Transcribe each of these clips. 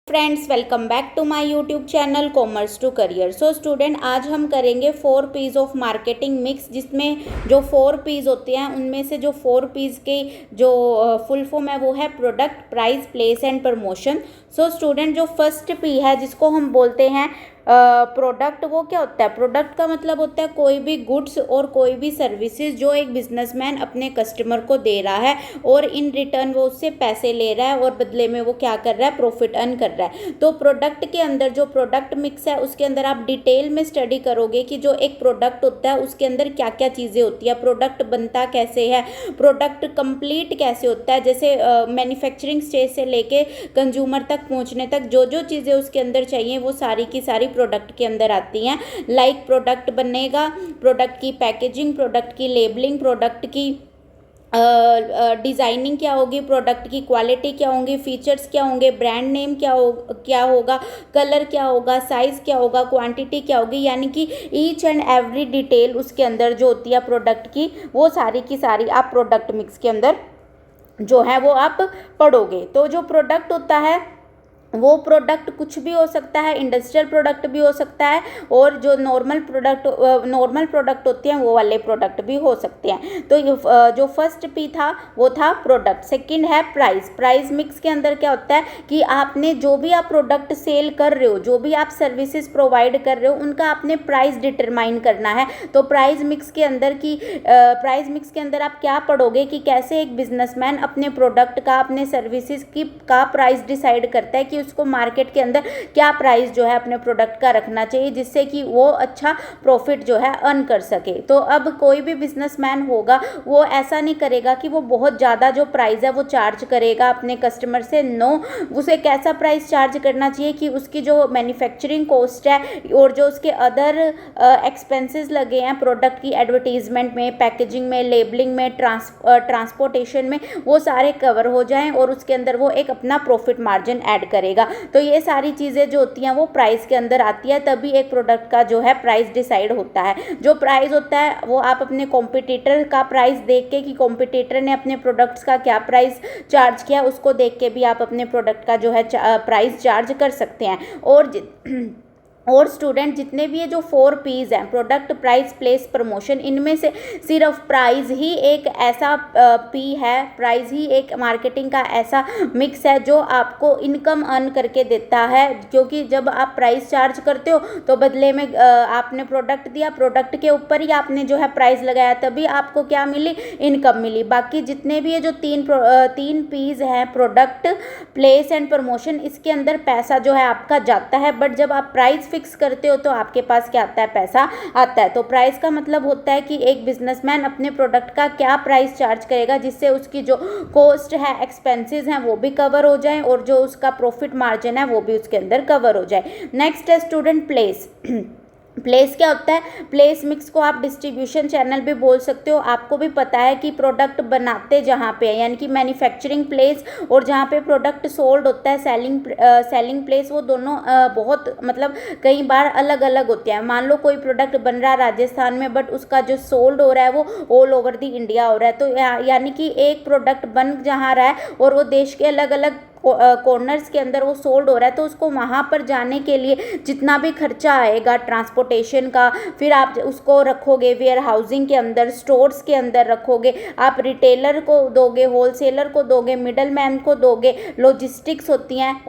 Friends, welcome back to my YouTube channel commerce to career. So student, आज हम करेंगे 4 Ps of marketing mix, जिसमें जो 4 Ps होते हैं उनमें से जो 4 पीज के जो फुल फॉर्म है वो है product, price, place and promotion. So student, जो फर्स्ट पी है जिसको हम बोलते हैं प्रोडक्ट, वो क्या होता है? प्रोडक्ट का मतलब होता है कोई भी गुड्स और कोई भी सर्विसेज जो एक बिजनेसमैन अपने कस्टमर को दे रहा है और इन रिटर्न वो उससे पैसे ले रहा है और बदले में वो क्या कर रहा है? प्रॉफिट अर्न कर रहा है। तो प्रोडक्ट के अंदर जो प्रोडक्ट मिक्स है उसके अंदर आप डिटेल में स्टडी करोगे कि जो एक प्रोडक्ट होता है उसके अंदर क्या क्या चीज़ें होती है, प्रोडक्ट बनता कैसे है, प्रोडक्ट कंप्लीट कैसे होता है, जैसे मैन्युफैक्चरिंग स्टेज से लेके कंज्यूमर तक पहुंचने तक जो जो चीज़ें उसके अंदर चाहिए वो सारी की सारी प्रोडक्ट के अंदर आती हैं। लाइक प्रोडक्ट बनेगा, प्रोडक्ट की पैकेजिंग, प्रोडक्ट की लेबलिंग, प्रोडक्ट की डिज़ाइनिंग क्या होगी, प्रोडक्ट की क्वालिटी क्या होंगी, फीचर्स क्या होंगे, ब्रांड नेम क्या होगा, कलर क्या होगा, साइज़ क्या होगा, क्वांटिटी क्या होगी, यानी कि ईच एंड एवरी डिटेल उसके अंदर जो होती है प्रोडक्ट की, वो सारी की सारी आप प्रोडक्ट मिक्स के अंदर जो है वो आप पढ़ोगे। तो जो प्रोडक्ट होता है वो प्रोडक्ट कुछ भी हो सकता है, इंडस्ट्रियल प्रोडक्ट भी हो सकता है और जो नॉर्मल प्रोडक्ट होते हैं वो वाले प्रोडक्ट भी हो सकते हैं। तो जो फर्स्ट पी था वो था प्रोडक्ट। सेकंड है प्राइस। प्राइस मिक्स के अंदर क्या होता है कि आपने जो भी आप प्रोडक्ट सेल कर रहे हो, जो भी आप सर्विसेज प्रोवाइड कर रहे हो, उनका आपने प्राइस डिटरमाइन करना है। तो प्राइस मिक्स के अंदर आप क्या पढ़ोगे कि कैसे एक बिजनेसमैन अपने प्रोडक्ट का, अपने सर्विसेज का प्राइस डिसाइड करता है कि उसको मार्केट के अंदर क्या प्राइस जो है अपने प्रोडक्ट का रखना चाहिए जिससे कि वो अच्छा प्रॉफिट जो है अर्न कर सके। तो अब कोई भी बिजनेसमैन होगा वो ऐसा नहीं करेगा कि वो बहुत ज़्यादा जो प्राइस है वो चार्ज करेगा अपने कस्टमर से। नो, उसे कैसा प्राइस चार्ज करना चाहिए कि उसकी जो मैन्युफैक्चरिंग कॉस्ट है और जो उसके अदर एक्सपेंसेस लगे हैं प्रोडक्ट की एडवर्टीजमेंट में, पैकेजिंग में, लेबलिंग में, ट्रांसपोर्टेशन में, वो सारे कवर हो जाएं और उसके अंदर वो एक अपना प्रॉफिट मार्जिन ऐड करेगा। तो ये सारी चीज़ें जो होती हैं वो प्राइस के अंदर आती है, तभी एक प्रोडक्ट का जो है प्राइस डिसाइड होता है। जो प्राइस होता है वो आप अपने कॉम्पिटिटर का प्राइस देख के कि कॉम्पिटिटर ने अपने प्रोडक्ट्स का क्या प्राइस चार्ज किया, उसको देख के भी आप अपने प्रोडक्ट का जो है प्राइस चार्ज कर सकते हैं। और स्टूडेंट, जितने भी ये जो 4 पीज हैं, प्रोडक्ट, प्राइस, प्लेस, प्रमोशन, इनमें से सिर्फ प्राइस ही एक ऐसा पी है, प्राइस ही एक मार्केटिंग का ऐसा मिक्स है जो आपको इनकम अर्न करके देता है। क्योंकि जब आप प्राइस चार्ज करते हो तो बदले में आपने प्रोडक्ट दिया, प्रोडक्ट के ऊपर ही आपने जो है प्राइस लगाया, तभी आपको क्या मिली? इनकम मिली। बाकी जितने भी ये जो तीन पीज हैं, प्रोडक्ट, प्लेस एंड प्रमोशन, इसके अंदर पैसा जो है आपका जाता है, बट जब आप प्राइस फिक्स करते हो तो आपके पास क्या आता है? पैसा आता है। तो प्राइस का मतलब होता है कि एक बिजनेसमैन अपने प्रोडक्ट का क्या प्राइस चार्ज करेगा जिससे उसकी जो कॉस्ट है, एक्सपेंसेस हैं, वो भी कवर हो जाए और जो उसका प्रॉफिट मार्जिन है वो भी उसके अंदर कवर हो जाए। नेक्स्ट है स्टूडेंट प्लेस। प्लेस क्या होता है? प्लेस मिक्स को आप डिस्ट्रीब्यूशन चैनल भी बोल सकते हो। आपको भी पता है कि प्रोडक्ट बनाते जहाँ पे है, यानी कि मैन्युफैक्चरिंग प्लेस और जहाँ पे प्रोडक्ट सोल्ड होता है, सेलिंग प्लेस, वो दोनों बहुत मतलब कई बार अलग अलग होते हैं। मान लो कोई प्रोडक्ट बन रहा है राजस्थान में, बट उसका जो सोल्ड हो रहा है वो ऑल ओवर दी इंडिया हो रहा है। तो यानी कि एक प्रोडक्ट बन जहाँ रहा है और वो देश के अलग अलग कॉर्नर्स के अंदर वो सोल्ड हो रहा है, तो उसको वहाँ पर जाने के लिए जितना भी खर्चा आएगा ट्रांसपोर्टेशन का, फिर आप उसको रखोगे वेयर हाउसिंग के अंदर, स्टोर्स के अंदर रखोगे, आप रिटेलर को दोगे, होलसेलर को दोगे, मिडल मैन को दोगे, लॉजिस्टिक्स होती हैं,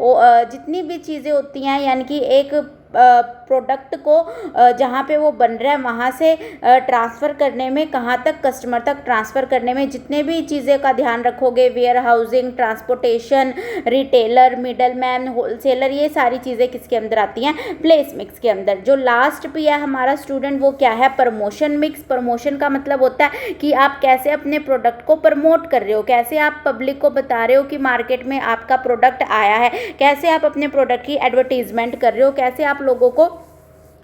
जितनी भी चीज़ें होती हैं, यानी कि एक प्रोडक्ट को जहाँ पे वो बन रहा है वहाँ से ट्रांसफ़र करने में, कहाँ तक कस्टमर तक ट्रांसफ़र करने में जितने भी चीज़ें का ध्यान रखोगे, warehousing, transportation, retailer, middleman, wholesaler, ये सारी चीज़ें किसके अंदर आती हैं? प्लेस मिक्स के अंदर। जो लास्ट भी है हमारा स्टूडेंट वो क्या है? Promotion mix. प्रमोशन का मतलब होता है कि आप कैसे अपने प्रोडक्ट को प्रमोट कर रहे हो, कैसे आप पब्लिक को बता रहे हो कि मार्केट में आपका प्रोडक्ट आया है, कैसे आप अपने प्रोडक्ट की एडवर्टीजमेंट कर रहे हो, कैसे आप लोगों को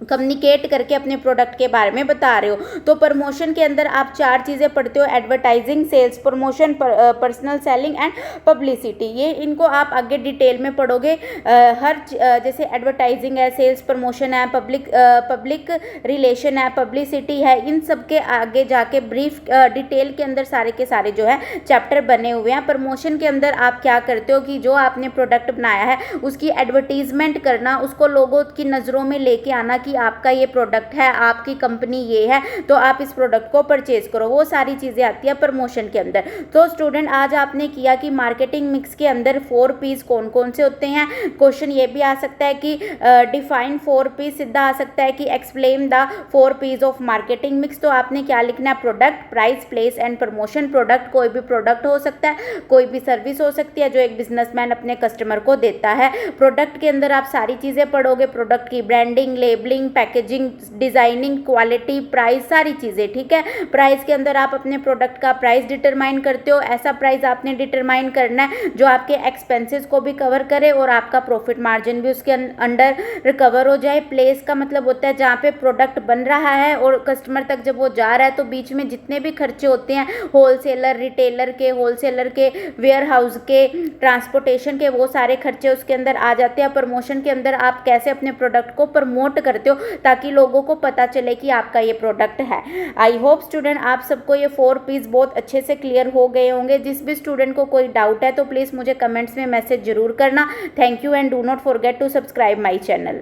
कम्युनिकेट करके अपने प्रोडक्ट के बारे में बता रहे हो। तो प्रमोशन के अंदर आप 4 चीज़ें पढ़ते हो, advertising, sales promotion, personal selling and publicity. ये इनको आप आगे डिटेल में पढ़ोगे। जैसे एडवर्टाइजिंग है, सेल्स प्रमोशन है, पब्लिक रिलेशन है, पब्लिसिटी है, इन सब के आगे जाके ब्रीफ डिटेल के अंदर सारे के सारे जो है चैप्टर बने हुए हैं। प्रमोशन के अंदर आप क्या करते हो कि जो आपने प्रोडक्ट बनाया है उसकी एडवर्टीजमेंट करना, उसको लोगों की नज़रों में लेके आना कि आपका ये प्रोडक्ट है, आपकी कंपनी ये है, तो आप इस प्रोडक्ट को परचेज करो। वो सारी चीज़ें आती है प्रमोशन के अंदर। तो स्टूडेंट आज आपने किया कि मार्केटिंग मिक्स के अंदर 4 P's कौन कौन से होते हैं। क्वेश्चन ये भी आ सकता है कि डिफाइन 4 P's, सीधा आ सकता है कि explain the 4 P's of marketing mix. तो आपने क्या लिखना है, product, price, place and promotion. Product कोई भी प्रोडक्ट हो सकता है, कोई भी सर्विस हो सकती है जो एक बिजनेसमैन अपने कस्टमर को देता है। प्रोडक्ट के अंदर आप सारी चीज़ें पढ़ोगे, प्रोडक्ट की branding, labelling, packaging, designing, quality, price, सारी चीज़ें, ठीक है। प्राइस के अंदर आप अपने प्रोडक्ट का प्राइस डिटरमाइन करते हो। ऐसा प्राइस आपने डिटरमाइन करना है जो आपके एक्सपेंसेस को भी कवर करे और आपका प्रॉफिट मार्जिन भी उसके अंडर रिकवर हो जाए। प्लेस का मतलब होता है जहाँ पे प्रोडक्ट बन रहा है और कस्टमर तक जब वो जा रहा है तो बीच में जितने भी खर्चे होते हैं, होलसेलर, रिटेलर के, वेयर हाउस के, ट्रांसपोर्टेशन के, वो सारे खर्चे उसके अंदर आ जाते हैं। प्रमोशन के अंदर आप कैसे अपने प्रोडक्ट को प्रमोट करते हो ताकि लोगों को पता चले कि आपका ये प्रोडक्ट है। आई होप स्टूडेंट आप सबको ये 4 P's बहुत अच्छे से क्लियर हो गए होंगे। जिस भी स्टूडेंट को कोई डाउट है तो प्लीज़ मुझे कमेंट्स में मैसेज जरूर करना। Thank you and do not forget to subscribe my channel.